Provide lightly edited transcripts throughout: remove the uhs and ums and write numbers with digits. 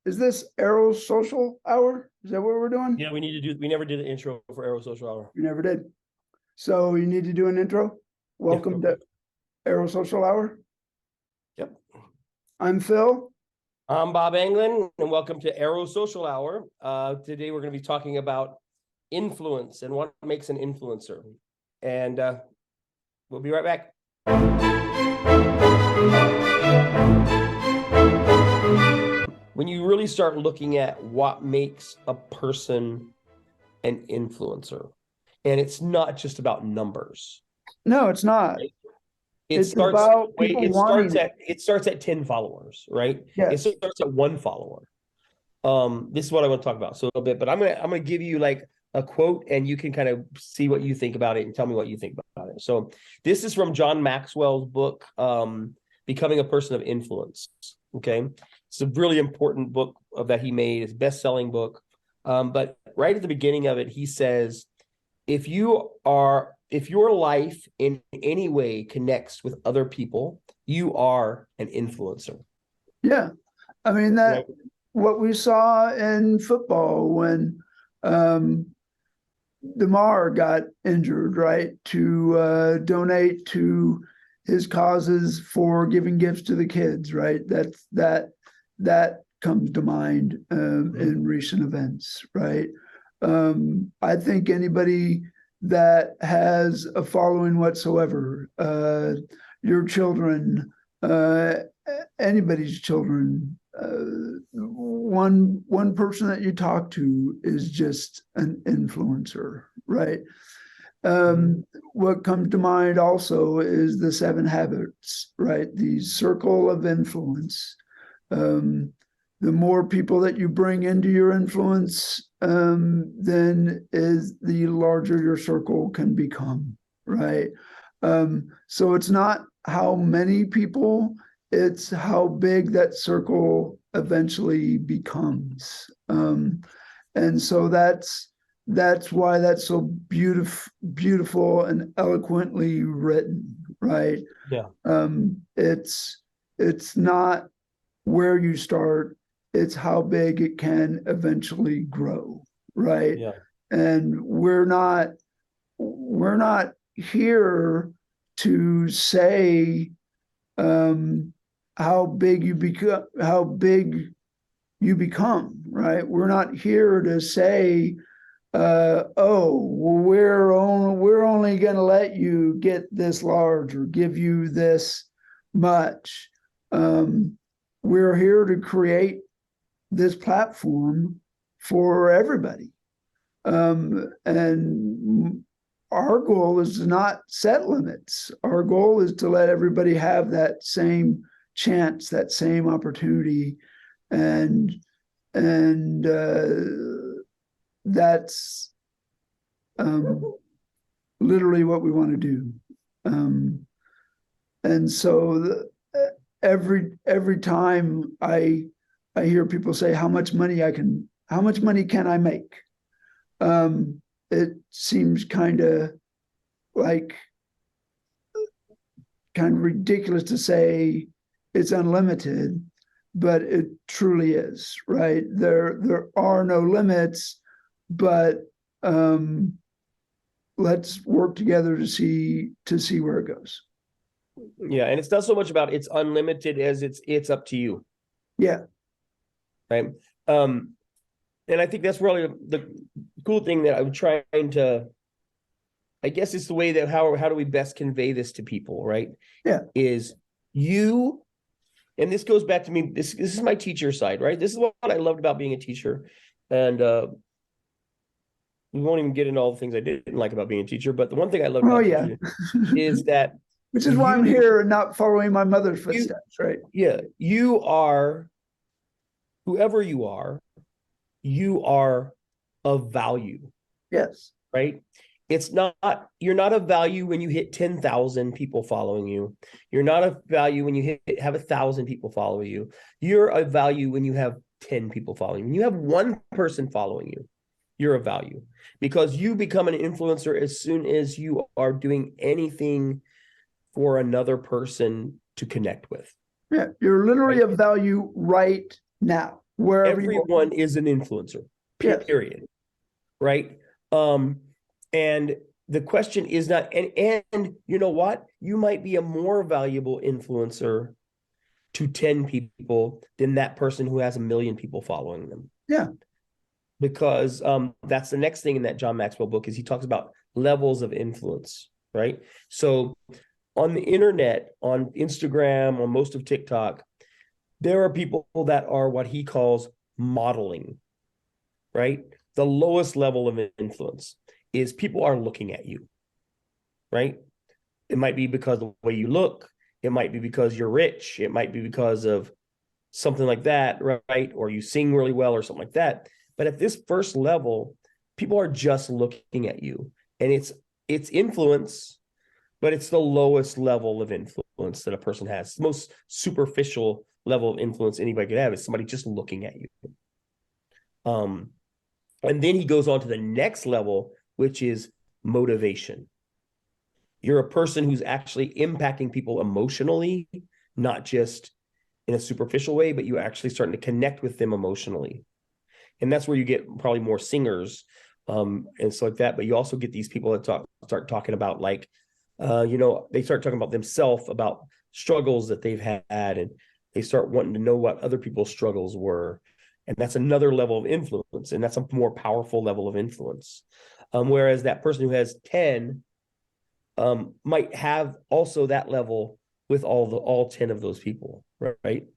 is this Arro Social Hour? Is that what we're doing? Yeah, we never did an intro for Arro Social Hour. We never did. So you need to do an intro. Welcome to Arro Social Hour. Yep. I'm Phil. I'm Bob Anglin, and welcome to Arro Social Hour. Today we're going to be talking about influence and what makes an influencer. And we'll be right back. When you really start looking at what makes a person an influencer, and it's not just about numbers. No, it's not. Right? It starts at 10 followers, right? Yes. It starts at 1 follower. This is what I want to talk about so a little bit, but I'm gonna give you like a quote, and you can kind of see what you think about it and tell me what you think about it. So this is from John Maxwell's book, Becoming a Person of Influence. Okay, it's a really important book that he made. It's a best-selling book. But right at the beginning of it, he says, if your life in any way connects with other people, you are an influencer. Yeah. I mean, that what we saw in football when DeMar got injured, right? To donate to his causes for giving gifts to the kids, right? That comes to mind in recent events, right? I think anybody that has a following whatsoever, your children, anybody's children, one person that you talk to is just an influencer, right? What comes to mind also is the 7 habits, right? The circle of influence. The more people that you bring into your influence, then is the larger your circle can become, right? So it's not how many people, it's how big that circle eventually becomes. And so that's why that's so beautiful and eloquently written, right? Yeah. It's not where you start, it's how big it can eventually grow, right? Yeah. And we're not here to say how big you become, right? We're not here to say, we're only going to let you get this large or give you this much. We're here to create this platform for everybody. And our goal is to not set limits. Our goal is to let everybody have that same chance, that same opportunity. And that's literally what we want to do. And so every time I hear people say how much money can I make? It seems kind of ridiculous to say it's unlimited, but it truly is, right? There are no limits, but let's work together to see where it goes. Yeah, and it's not so much about it's unlimited as it's up to you. Yeah. Right. And I think that's really the cool thing that I'm trying to, I guess it's the way that how do we best convey this to people, right? Yeah. Is you, and this goes back to me, this is my teacher side, right? This is what I loved about being a teacher. And we won't even get into all the things I didn't like about being a teacher, but the one thing I loved about teaching is that which is why I'm here and not following my mother's footsteps, right? Yeah. You are, whoever you are of value. Yes. Right? You're not of value when you hit 10,000 people following you. You're not of value when you have 1,000 people follow you. You're of value when you have 10 people following you. When you have one person following you, you're of value, because you become an influencer as soon as you are doing anything for another person to connect with. Yeah, you're literally of value right now. wherever you are. Everyone is an influencer, Yes. period. Right? And the question is not, and you know what? You might be a more valuable influencer to 10 people than that person who has 1 million people following them. Yeah. Because that's the next thing in that John Maxwell book is he talks about levels of influence, right? So on the internet, on Instagram, on most of TikTok, there are people that are what he calls modeling, right? The lowest level of influence is people are looking at you, right? It might be because of the way you look. It might be because you're rich. It might be because of something like that, right? Or you sing really well or something like that. But at this first level, people are just looking at you. And it's influence, but it's the lowest level of influence that a person has. The most superficial level of influence anybody could have is somebody just looking at you. And then he goes on to the next level, which is motivation. You're a person who's actually impacting people emotionally, not just in a superficial way, but you're actually starting to connect with them emotionally. And that's where you get probably more singers and stuff like that. But you also get these people that start talking about like, they start talking about themselves, about struggles that they've had, and they start wanting to know what other people's struggles were. And that's another level of influence, and that's a more powerful level of influence. Whereas that person who has 10 might have also that level with all 10 of those people, right?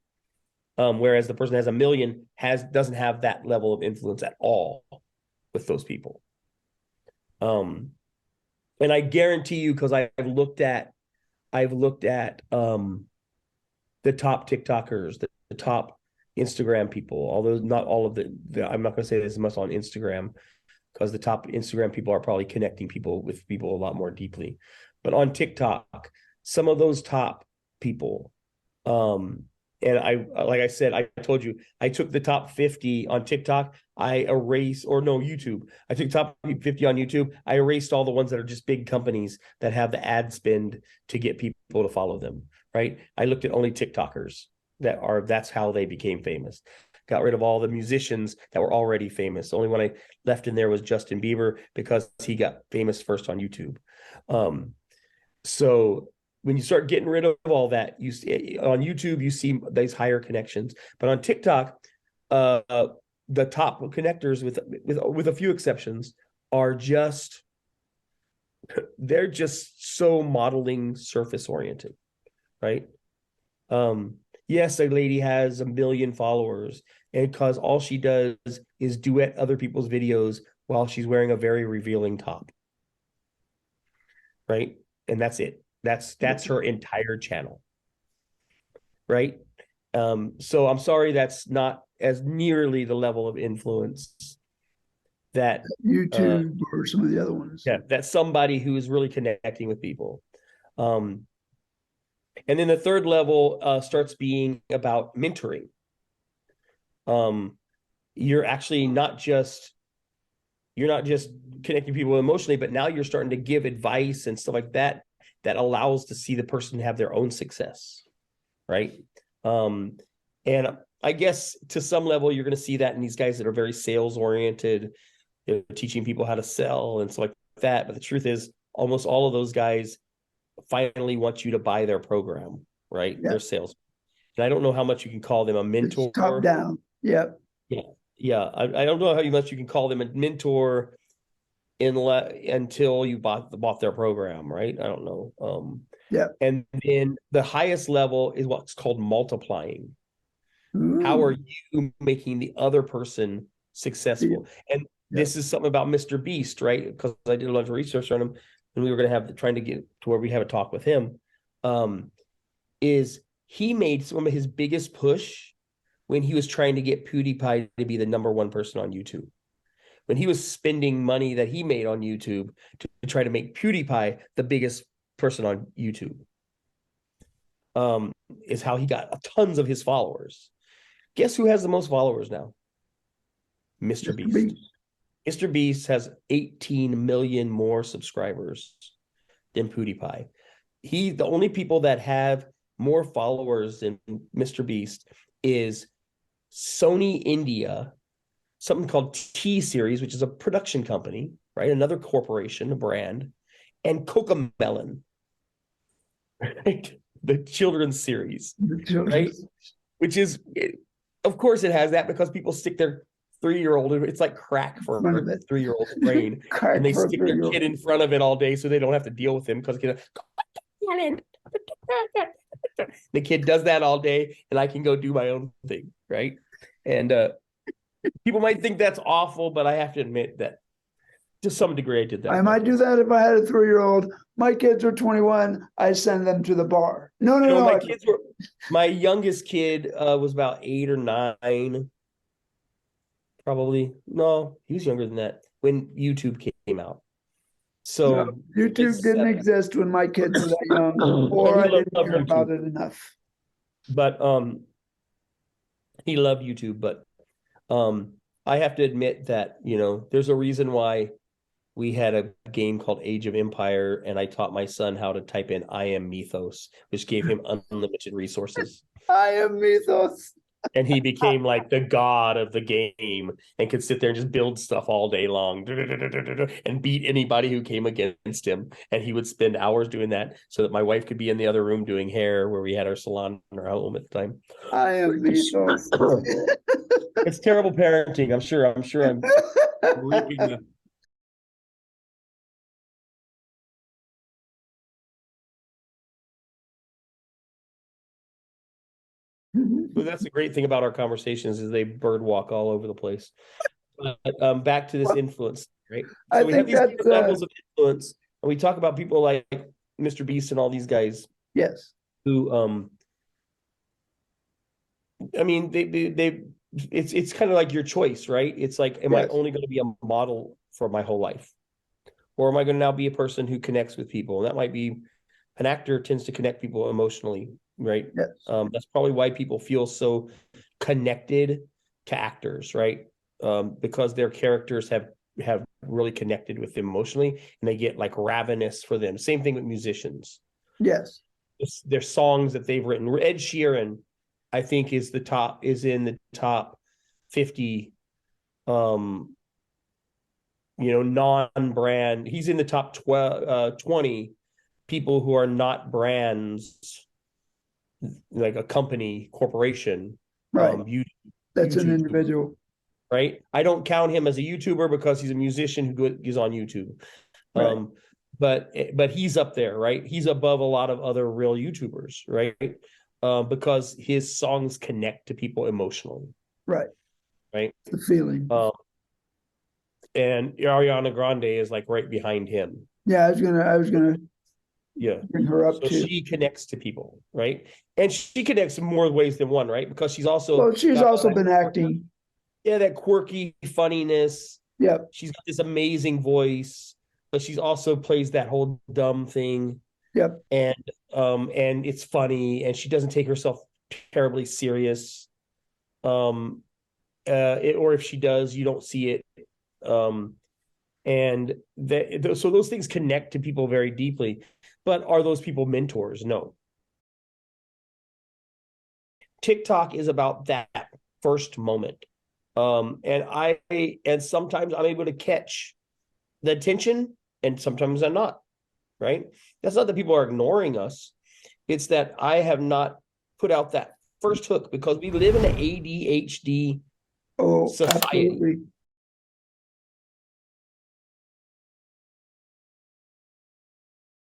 Whereas the person who has 1 million doesn't have that level of influence at all with those people. And I guarantee you, because I've looked at the top TikTokers, the top Instagram people, although not all of I'm not going to say this much on Instagram, because the top Instagram people are probably connecting people with people a lot more deeply. But on TikTok, some of those top people, and like I said, I told you, I took the top 50 on TikTok. YouTube. I took top 50 on YouTube. I erased all the ones that are just big companies that have the ad spend to get people to follow them, right? I looked at only TikTokers that's how they became famous. Got rid of all the musicians that were already famous. The only one I left in there was Justin Bieber because he got famous first on YouTube. So when you start getting rid of all that, you see on YouTube, you see these higher connections. But on TikTok, the top connectors, with a few exceptions, are they're just so modeling surface oriented, right? Yes, a lady has 1 million followers, and because all she does is duet other people's videos while she's wearing a very revealing top, right? And that's it. That's her entire channel, right? So I'm sorry, that's not as nearly the level of influence that YouTube or some of the other ones. That's somebody who is really connecting with people. And then the third level starts being about mentoring. You're actually not just connecting people emotionally, but now you're starting to give advice and stuff like that allows to see the person have their own success, right? And I guess to some level you're going to see that in these guys that are very sales oriented, they're teaching people how to sell and stuff like that. But the truth is, almost all of those guys finally want you to buy their program, right? Yeah. They're sales. And I don't know how much you can call them a mentor. It's top down. Yep. Yeah. I don't know how much you can call them a mentor until you bought their program, right? I don't know. Yeah. And then the highest level is what's called multiplying. Ooh. How are you making the other person successful? And this is something about Mr. Beast, right? Because I did a lot of research on him, and we were going to trying to get to where we have a talk with him. Is he made some of his biggest push when he was trying to get PewDiePie to be the #1 person on YouTube. When he was spending money that he made on YouTube to try to make PewDiePie the biggest person on YouTube, is how he got tons of his followers. Guess who has the most followers now? Mr. Beast. Mr. Beast has 18 million more subscribers than PewDiePie. The only people that have more followers than Mr. Beast is Sony India, something called T Series, which is a production company, right? Another corporation, a brand, and Cocomelon, right? The children's series, The right? children's. Which is, of course, it has that because people stick their 3-year-old, it's like crack for Front of a it. 3-year-old's brain, Crack and they for a stick their 3-year-old. kid in front of it all day so they don't have to deal with him because the kid does that all day, and I can go do my own thing, right? And people might think that's awful, but I have to admit that to some degree I did that. I might do that if I had a 3-year-old. My kids are 21. I send them to the bar. No, no, My no. kids were, my youngest kid was about 8 or 9, probably. No, he was younger than that when YouTube came out. So No, YouTube didn't exist when my kids were that young, or I didn't hear about it enough. But he loved YouTube, but I have to admit that, there's a reason why we had a game called Age of Empire, and I taught my son how to type in I am Mythos, which gave him unlimited resources. I am Mythos. And he became like the god of the game and could sit there and just build stuff all day long and beat anybody who came against him. And he would spend hours doing that so that my wife could be in the other room doing hair where we had our salon in our home at the time. I am Mythos. It's terrible parenting. I'm sure I'm reaping the... But that's the great thing about our conversations is they bird walk all over the place. But back to this influence, right? So we have these different levels of influence, and we talk about people like Mr. Beast and all these guys. Yes. Who, I mean, it's kind of like your choice, right? It's like, am I only going to be a model for my whole life? Or am I going to now be a person who connects with people? And that might be, an actor tends to connect people emotionally, right? Yes. That's probably why people feel so connected to actors, right? Because their characters have really connected with them emotionally, and they get like ravenous for them. Same thing with musicians. Yes. There's songs that they've written. Ed Sheeran, I think, is in the top 50 non-brand. He's in the top 20 people who are not brands, like a company, corporation. Right. That's YouTube, an individual. Right. I don't count him as a YouTuber because he's a musician who is on YouTube. Right. But he's up there, right? He's above a lot of other real YouTubers, right? Because his songs connect to people emotionally. Right. Right. The feeling. And Ariana Grande is like right behind him. Yeah, I was gonna bring her up too. She connects to people, right? And she connects in more ways than one, right? Because she's also been acting. Yeah, that quirky funniness. Yeah. She's got this amazing voice, but she's also plays that whole dumb thing. Yep. And it's funny, and she doesn't take herself terribly serious. Or if she does, you don't see it. So those things connect to people very deeply. But are those people mentors? No. TikTok is about that first moment. And sometimes I'm able to catch the attention, and sometimes I'm not, right? That's not that people are ignoring us. It's that I have not put out that first hook, because we live in an ADHD society. Absolutely.